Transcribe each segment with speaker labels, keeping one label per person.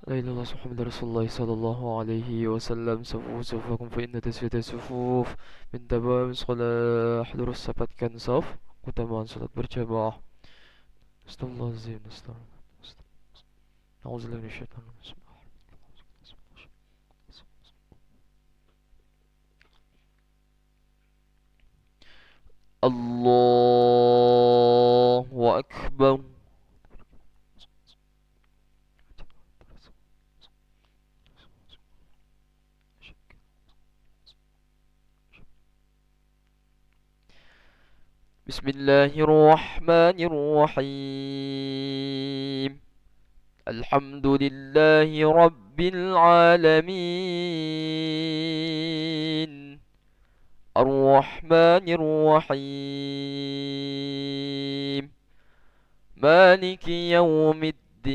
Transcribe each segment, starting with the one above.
Speaker 1: لا إله إلا الله محمد رسول الله صلى الله عليه وسلم. Sufuf sufufakum fa inna tasfiyata sufuf min tamam salah. Harus sapatkan saf keutamaan salat berjamaah. Astagfirullahaladzim. A'udzubillahi minasyaitonir rajim. Allahu Akbar. بسم الله الرحمن الرحيم. الحمد لله رب العالمين. الرحمن الرحيم. مالك يوم الدين.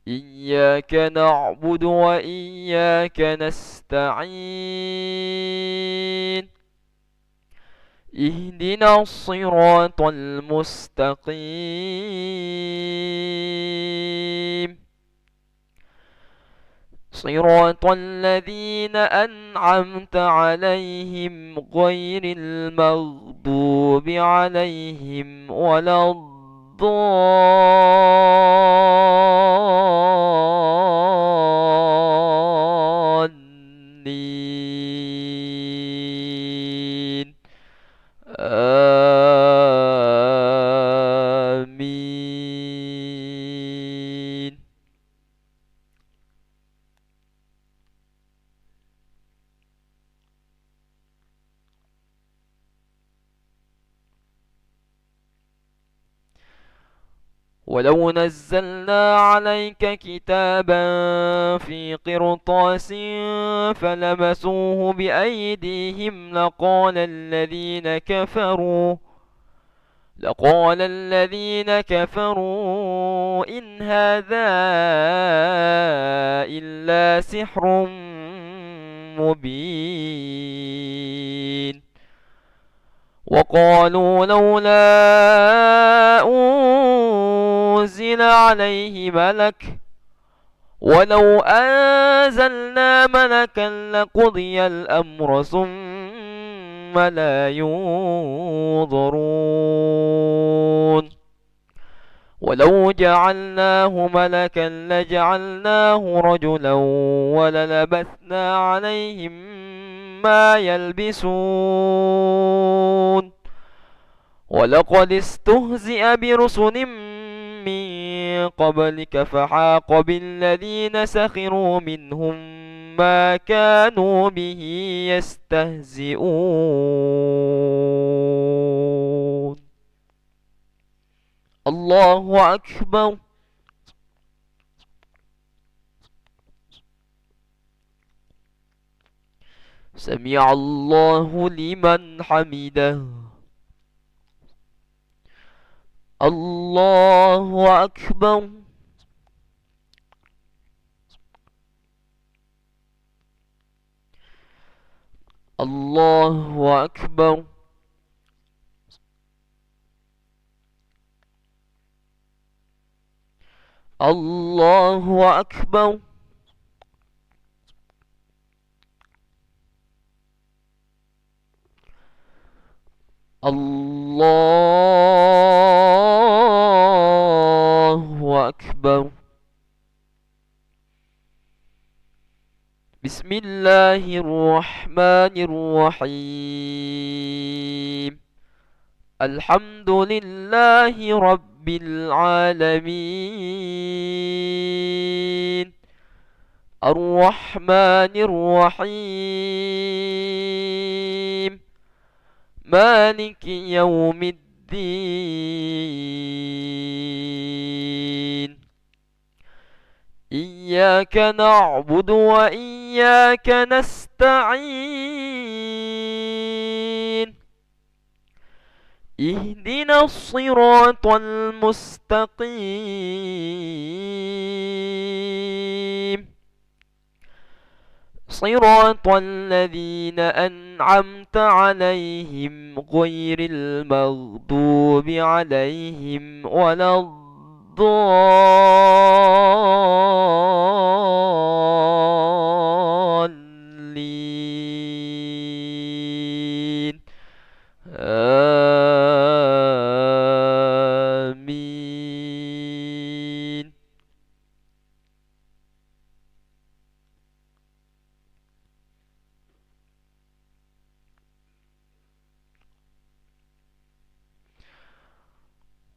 Speaker 1: إياك نعبد وإياك نستعين. اهدنا الصراط المستقيم. صراط الذين أنعمت عليهم غير المغضوب عليهم ولا الضالين. آمين. ولو نزلنا عليك كتابا في قرطاس فلمسوه بأيديهم لقال الذين كفروا إن هذا إلا سحر مبين. وقالوا لولا أنزل عليه ملك ولو أنزلنا ملكا لقضي الأمر ثم لا ينظرون. ولو جعلناه ملكا لجعلناه رجلا وللبثنا عليهم ما يلبسون. ولقد استهزئ برسل من قبلك فحاق بالذين سخروا منهم ما كانوا به يستهزئون. الله أكبر. سمع الله لمن حمده. الله أكبر. الله أكبر. الله أكبر. الله أكبر. بسم الله الرحمن الرحيم. الحمد لله رب العالمين. الرحمن الرحيم. مالك يوم الدين. إياك نعبد وإياك نستعين. اهدنا الصراط المستقيم. صراط الذين أنعمت عليهم غير المغضوب عليهم ولا الضالين. الضالين آمين.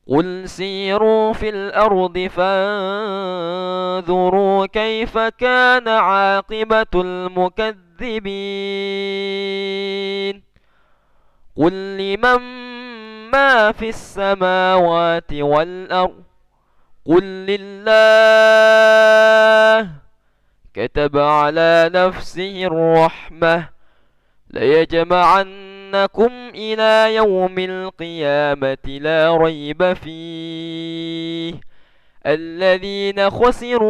Speaker 1: قل سيروا في الأرض فانظروا كيف كان عاقبة المكذبين. قل لمن ما في السماوات والأرض قل لله. كتب على نفسه الرحمة ليجمعنكم إلى يوم القيامة لا ريب فيه. الذين خسروا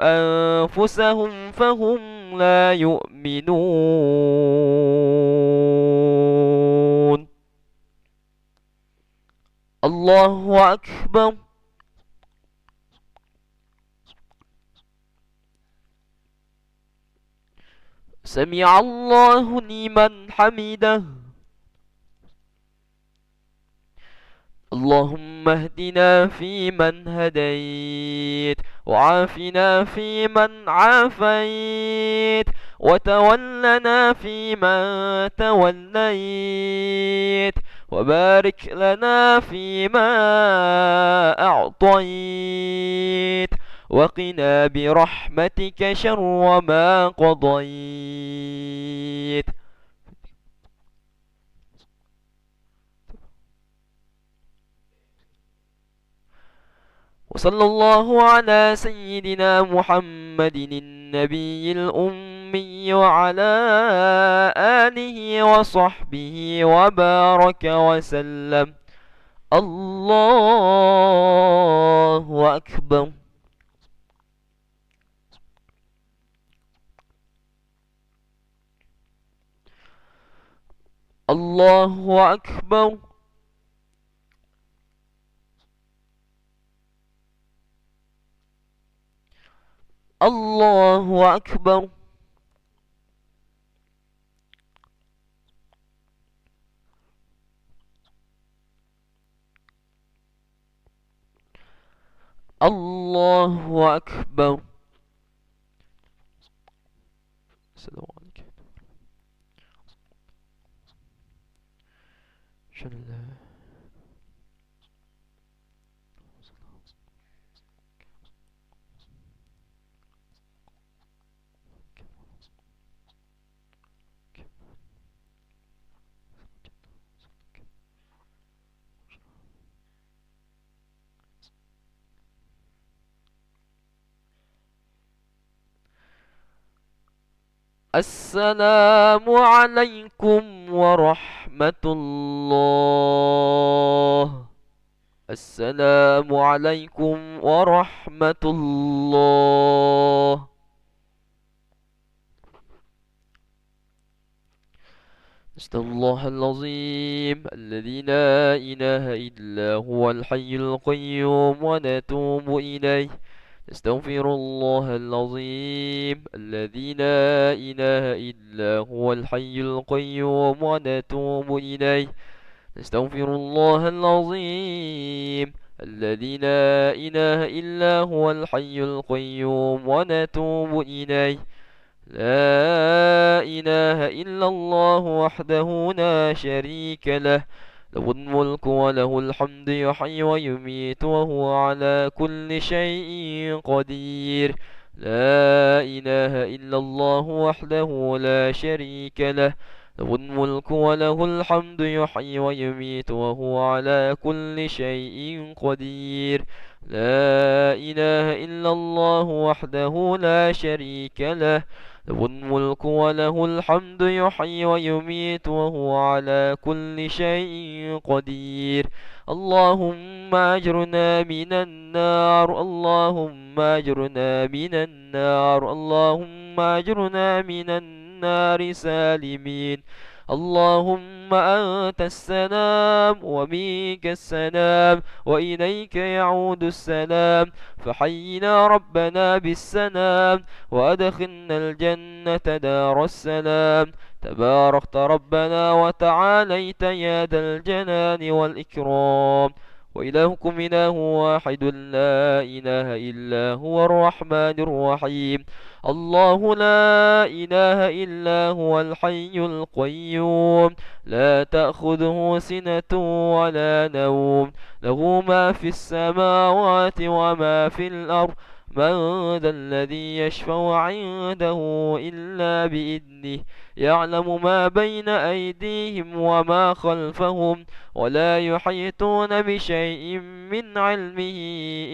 Speaker 1: أنفسهم فهم لا يؤمنون. الله أكبر. سمع الله لمن حمده. اللهم اهدنا فيمن هديت وعافنا فيمن عافيت وتولنا فيمن توليت وبارك لنا فيما أعطيت وقنا برحمتك شر ما قضيت. وصلى الله على سيدنا محمد النبي الأمي وعلى آله وصحبه وبارك وسلم. الله أكبر. الله أكبر. الله أكبر. الله أكبر. السلام عليكم. السلام عليكم ورحمة الله. السلام عليكم ورحمة الله. نسأل الله العظيم الذي لا إله إلا هو الحي القيوم ونتوب إليه. نستغفر الله العظيم الذي لا إله إلا هو الحي القيوم ونتوب إليه. نستغفر الله العظيم الذي لا إله إلا هو الحي القيوم ونتوب إليه. لا إله إلا الله وحده لا شريك له له الملك وله الحمد يحيي ويميت وهو على كل شيء قدير. لا إله إلا الله وحده لا شريك له له الملك وله الحمد يحيي ويميت وهو على كل شيء قدير. لا إله إلا الله وحده لا شريك له له الملك وله الحمد يحيي ويميت وهو على كل شيء قدير. اللهم أجرنا من النار. اللهم أجرنا من النار. اللهم أجرنا من النار سالمين. اللهم اللهم أنت السلام ومنك السلام وإليك يعود السلام، فحينا ربنا بالسلام وأدخلنا الجنة دار السلام. تباركت ربنا وتعاليت يا ذا الجلال والإكرام. وإلهكم إله واحد لا إله إلا هو الرحمن الرحيم. الله لا إله إلا هو الحي القيوم، لا تأخذه سنة ولا نوم، له ما في السماوات وما في الأرض. من ذا الذي يشفع عنده إلا بإذنه، يعلم ما بين أيديهم وما خلفهم، ولا يحيطون بشيء من علمه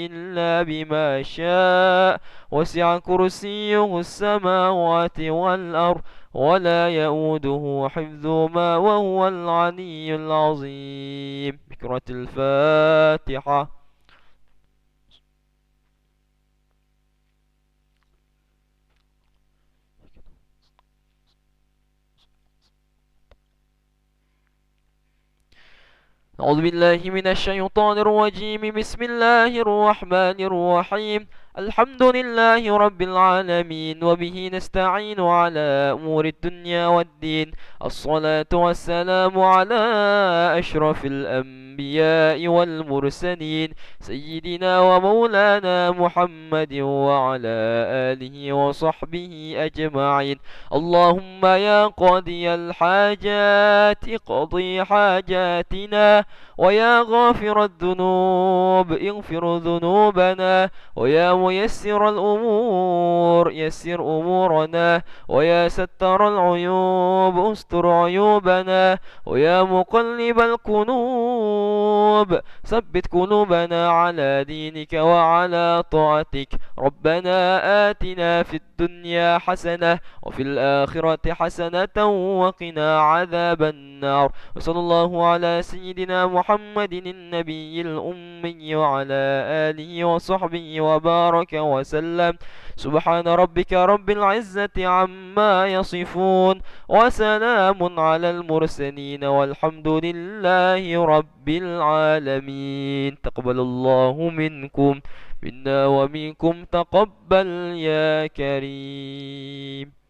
Speaker 1: إلا بما شاء. وسع كرسيه السماوات والأرض ولا يؤوده حفظهما وهو العلي العظيم. بكرة الفاتحة. أعوذ بالله من الشيطان الرجيم. بسم الله الرحمن الرحيم. الحمد لله رب العالمين، وبه نستعين على أمور الدنيا والدين. الصلاة والسلام على أشرف الأنبياء والمرسلين، سيدنا ومولانا محمد وعلى آله وصحبه أجمعين. اللهم يا قاضي الحاجات اقضي حاجاتنا، ويا غافر الذنوب اغفر ذنوبنا، ويا ميسر الأمور يسر أمورنا، ويا ستر العيوب استر عيوبنا، ويا مقلب القلوب ثبت قلوبنا على دينك وعلى طاعتك. ربنا آتنا في الدنيا حسنة وفي الآخرة حسنة وقنا عذاب النار. وصلى الله على سيدنا محمد النبي الأمي وعلى آله وصحبه وبارك وسلم. سبحان ربك رب العزة عما يصفون، وسلام على المرسلين، والحمد لله رب العالمين. تقبل الله منكم منا ومنكم، تقبل يا كريم.